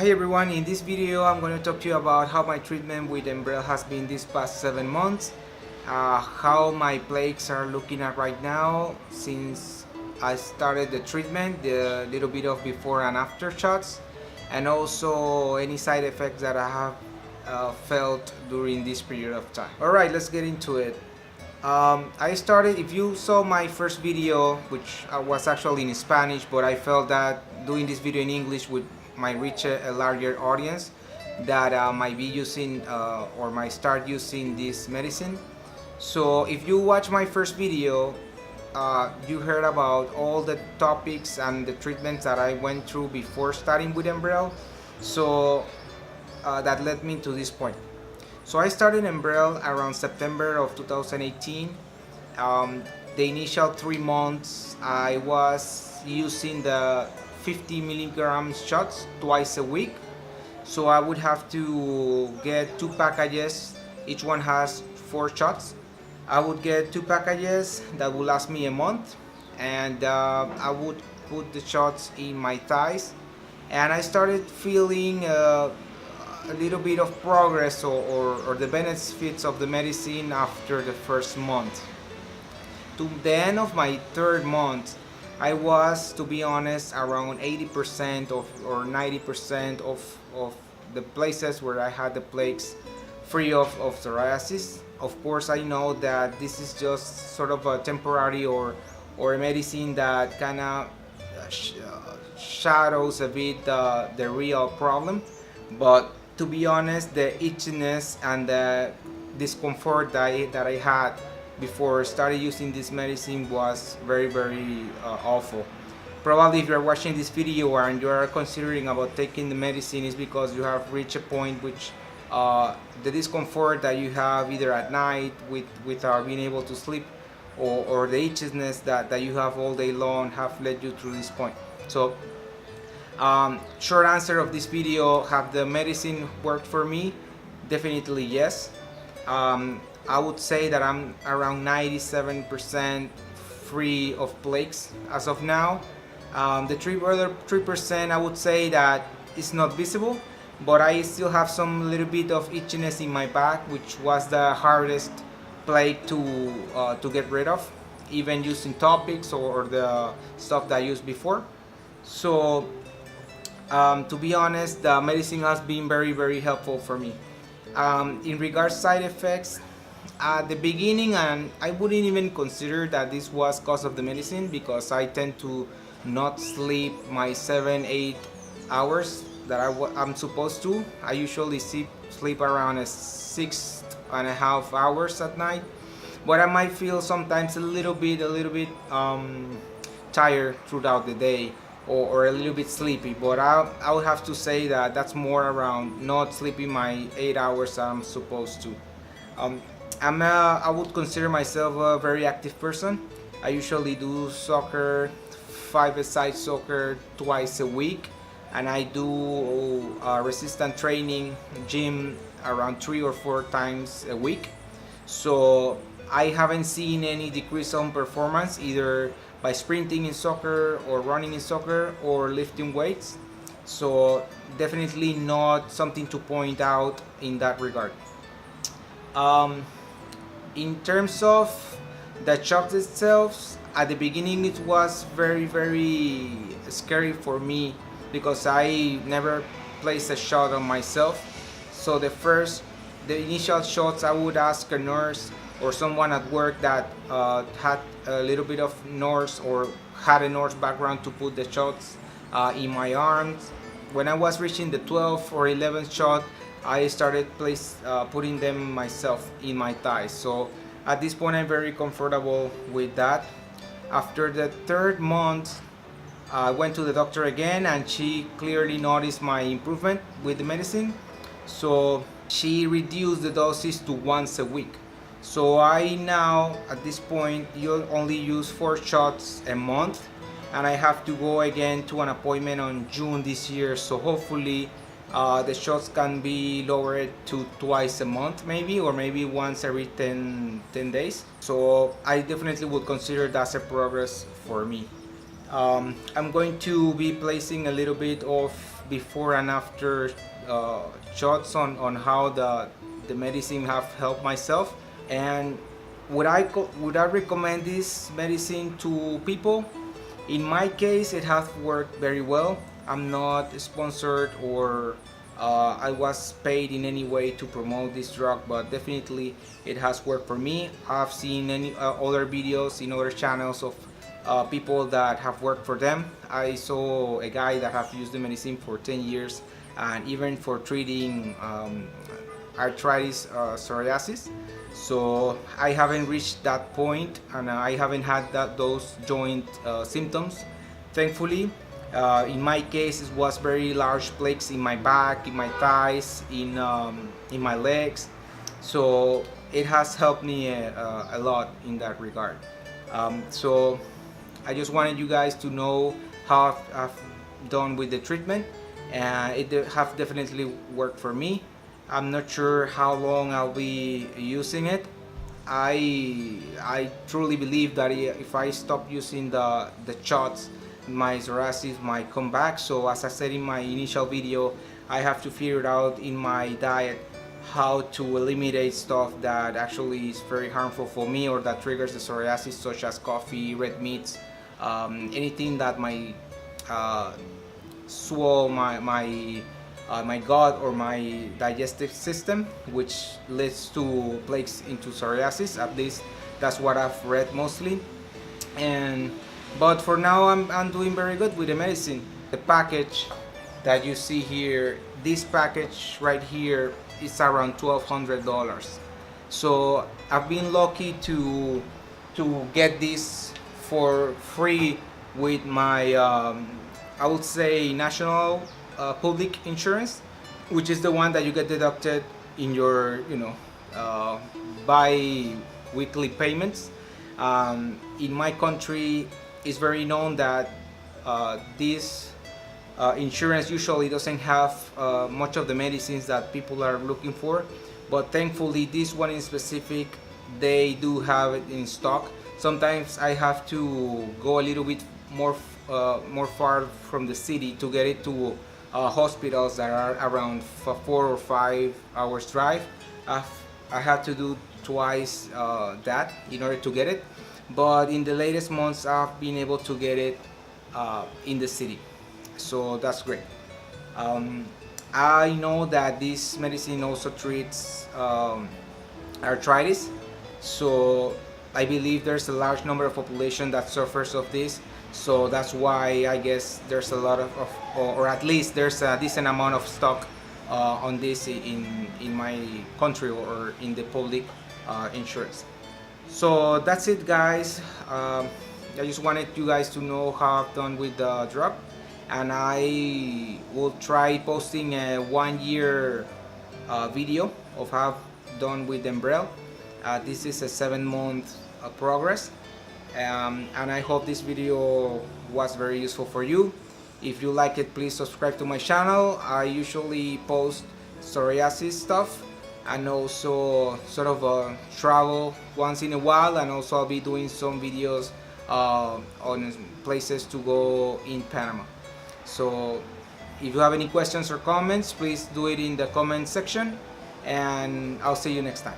Hey everyone, in this video I'm going to talk to you about how my treatment with Enbrel has been these past 7 months, how my plaques are looking at right now since I started the treatment, the little bit of before and after shots, and also any side effects that I have felt during this period of time. Alright, let's get into it. I started, if you saw my first video, which was actually in Spanish, but I felt that doing this video in English might reach a larger audience that might be using or might start using this medicine. So if you watch my first video, you heard about all the topics and the treatments that I went through before starting with Enbrel. So that led me to this point. So I started Enbrel around September of 2018. The initial 3 months I was using the 50 milligrams shots twice a week. So I would have to get 2 packages. Each one has 4 shots. I would get 2 packages that would last me a month, and I would put the shots in my thighs, and I started feeling a little bit of progress or the benefits of the medicine after the first month. To the end of my 3rd month, I was, to be honest, around 80% or 90% of the places where I had the plaques free of psoriasis. Of course, I know that this is just sort of a temporary or a medicine that kind of shadows a bit the real problem, but to be honest, the itchiness and the discomfort that I had before I started using this medicine was very awful. Probably if you're watching this video and you're considering about taking the medicine, is because you have reached a point which the discomfort that you have either at night without being able to sleep, or the itchiness that you have all day long have led you through this point. So short answer of this video, have the medicine worked for me? Definitely yes. I would say that I'm around 97% free of plaques as of now. The other 3% I would say that is not visible, but I still have some little bit of itchiness in my back, which was the hardest plaque to get rid of, even using topics or the stuff that I used before. So to be honest, the medicine has been very helpful for me. In regards side effects, at the beginning, and I wouldn't even consider that this was cause of the medicine, because I tend to not sleep my 7-8 hours that I'm supposed to. I usually sleep around 6.5 hours at night, but I might feel sometimes a little bit tired throughout the day, or a little bit sleepy, but I would have to say that that's more around not sleeping my 8 hours that I'm supposed to. I would consider myself a very active person. I usually do soccer, 5-a-side soccer twice a week, and I do resistance training, gym around 3 or 4 times a week. So I haven't seen any decrease on performance, either by sprinting in soccer or running in soccer or lifting weights. So definitely not something to point out in that regard. In terms of the shots itself, at the beginning it was very scary for me, because I never placed a shot on myself. So the initial shots, I would ask a nurse or someone at work that had a little bit of nurse or had a nurse background to put the shots in my arms. When I was reaching the 12th or 11th shot, I started putting them myself in my thighs. So at this point I'm very comfortable with that. After the 3rd month, I went to the doctor again, and she clearly noticed my improvement with the medicine. So she reduced the doses to once a week. So I now, at this point, you only use 4 shots a month, and I have to go again to an appointment on June this year. So hopefully the shots can be lowered to twice a month, maybe, or maybe once every 10 days. So I definitely would consider that's a progress for me. I'm going to be placing a little bit of before and after shots on how the medicine have helped myself. And would I recommend this medicine to people? In my case, it has worked very well. I'm not sponsored or I was paid in any way to promote this drug, but definitely it has worked for me. I've seen any other videos in other channels of people that have worked for them. I saw a guy that have used the medicine for 10 years and even for treating arthritis, psoriasis. So I haven't reached that point, and I haven't had those joint symptoms, thankfully. In my case, it was very large plaques in my back, in my thighs, in my legs. So it has helped me a lot in that regard. So I just wanted you guys to know how I've done with the treatment, and it have definitely worked for me. I'm not sure how long I'll be using it. I truly believe that if I stop using the shots, my psoriasis might come back. So as I said in my initial video, I have to figure it out in my diet how to eliminate stuff that actually is very harmful for me or that triggers the psoriasis, such as coffee, red meats, anything that might swell my gut or my digestive system, which leads to plaques into psoriasis. At least that's what I've read mostly. But for now, I'm doing very good with the medicine. The package that you see here, this package right here, is around $1,200. So I've been lucky to get this for free with my I would say national public insurance, which is the one that you get deducted in your bi-weekly payments. In my country, it's very known that this insurance usually doesn't have much of the medicines that people are looking for, but thankfully this one in specific, they do have it in stock. Sometimes I have to go a little bit more far from the city to get it to hospitals that are around 4 or 5 hours drive. I had to do twice that in order to get it, but in the latest months I've been able to get it in the city, so that's great. I know that this medicine also treats arthritis, so I believe there's a large number of population that suffers of this. So that's why I guess there's a lot of or at least there's a decent amount of stock on this in my country or in the public insurance. So that's it, guys. I just wanted you guys to know how I've done with the drug, and I will try posting a 1-year video of how I've done with Enbrel. This is a 7-month progress. And I hope this video was very useful for you. If you like it, please subscribe to my channel. I usually post psoriasis stuff and also sort of travel once in a while, and also I'll be doing some videos on places to go in Panama. So if you have any questions or comments, please do it in the comment section, and I'll see you next time.